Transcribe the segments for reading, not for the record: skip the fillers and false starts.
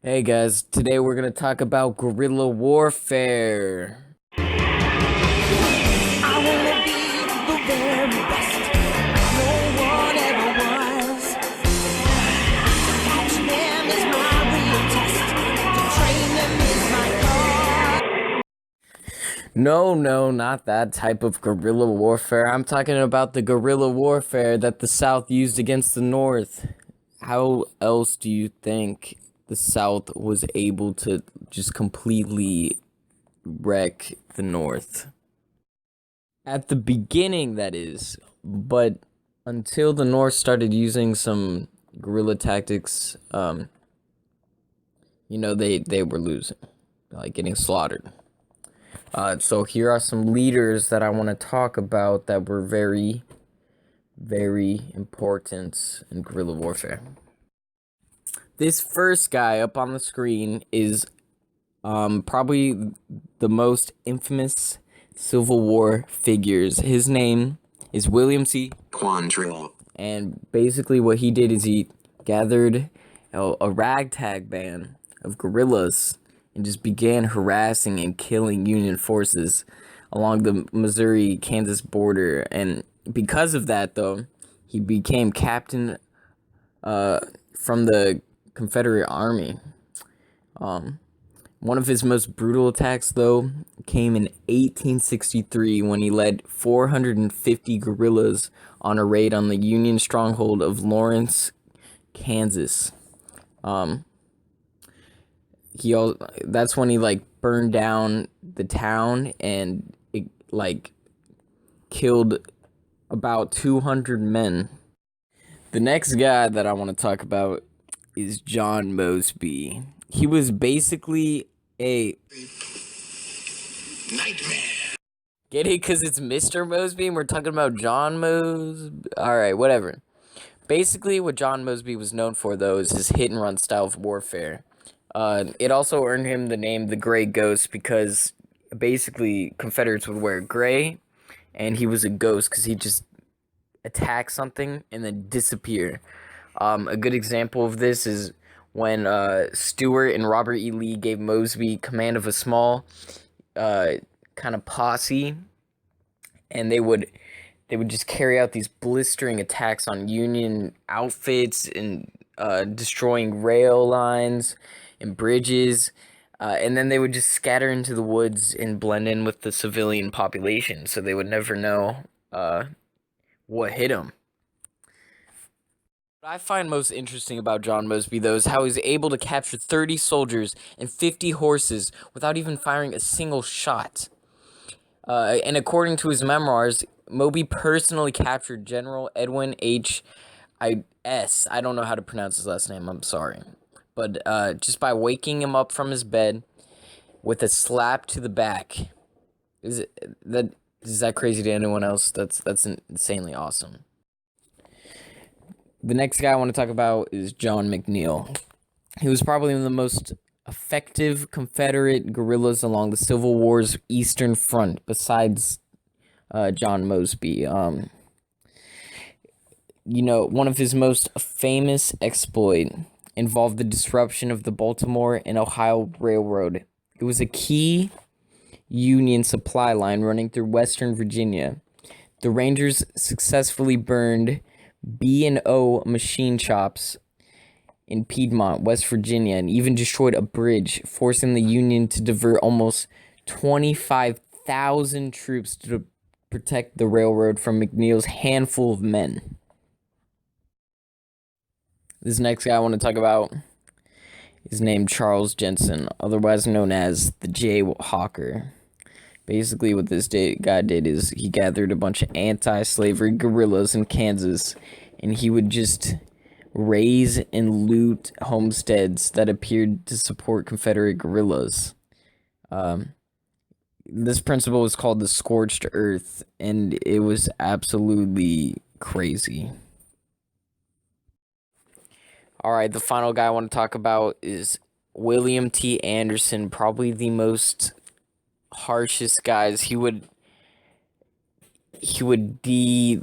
Hey guys, today we're gonna talk about guerrilla warfare. I wanna be the very best, no one ever was. Catch them is my real test. To train them is my cause. No, not that type of guerrilla warfare. I'm talking about the guerrilla warfare that the South used against the North. How else do you think the South was able to just completely wreck the North? At the beginning, that is, but until the North started using some guerrilla tactics, they were losing, like getting slaughtered. So here are some leaders that I want to talk about that were very, very important in guerrilla warfare. This first guy up on the screen is probably the most infamous Civil War figures. His name is William C. Quantrill. And basically what he did is he gathered a ragtag band of guerrillas and just began harassing and killing Union forces along the Missouri-Kansas border. And because of that, though, he became captain from the Confederate Army. One of his most brutal attacks, though, came in 1863 when he led 450 guerrillas on a raid on the Union stronghold of Lawrence, Kansas. That's when he burned down the town and it killed about 200 men. The next guy that I want to talk about is John Mosby. He was basically a Nightmare. Get it? Because it's Mr. Mosby and we're talking about John Mosby. Alright, whatever. Basically, what John Mosby was known for, though, is his hit-and-run style of warfare. It also earned him the name the Gray Ghost because basically Confederates would wear gray, and he was a ghost because he'd just attack something and then disappear. A good example of this is when Stuart and Robert E. Lee gave Mosby command of a small kind of posse, and they would just carry out these blistering attacks on Union outfits and destroying rail lines and bridges, and then they would just scatter into the woods and blend in with the civilian population, so they would never know what hit them. What I find most interesting about John Mosby, though, is how he's able to capture 30 soldiers and 50 horses without even firing a single shot. And according to his memoirs, Mosby personally captured General Edwin H. S. I don't know how to pronounce his last name, I'm sorry. But just by waking him up from his bed with a slap to the back. Is that crazy to anyone else? That's insanely awesome. The next guy I want to talk about is John McNeil. He was probably one of the most effective Confederate guerrillas along the Civil War's Eastern Front, besides John Mosby. One of his most famous exploit involved the disruption of the Baltimore and Ohio Railroad. It was a key Union supply line running through Western Virginia. The Rangers successfully burned B&O machine shops in Piedmont, West Virginia, and even destroyed a bridge, forcing the Union to divert almost 25,000 troops to protect the railroad from McNeil's handful of men. This next guy I want to talk about is named Charles Jensen, otherwise known as the Jayhawker. Basically, what this guy did is he gathered a bunch of anti-slavery guerrillas in Kansas, and he would just raise and loot homesteads that appeared to support Confederate guerrillas. This principle was called the scorched earth, and it was absolutely crazy. Alright, the final guy I want to talk about is William T. Anderson, probably the most harshest guys. He would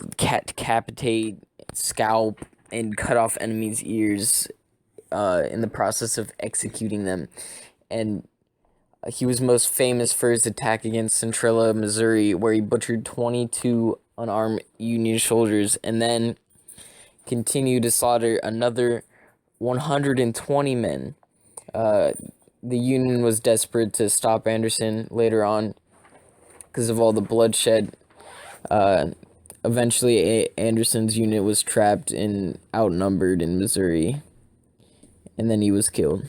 decapitate, scalp, and cut off enemies' ears in the process of executing them. And he was most famous for his attack against Centrella, Missouri, where he butchered 22 unarmed Union soldiers and then continued to slaughter another 120 men. The Union was desperate to stop Anderson later on because of all the bloodshed. Eventually, Anderson's unit was trapped and outnumbered in Missouri, and then he was killed.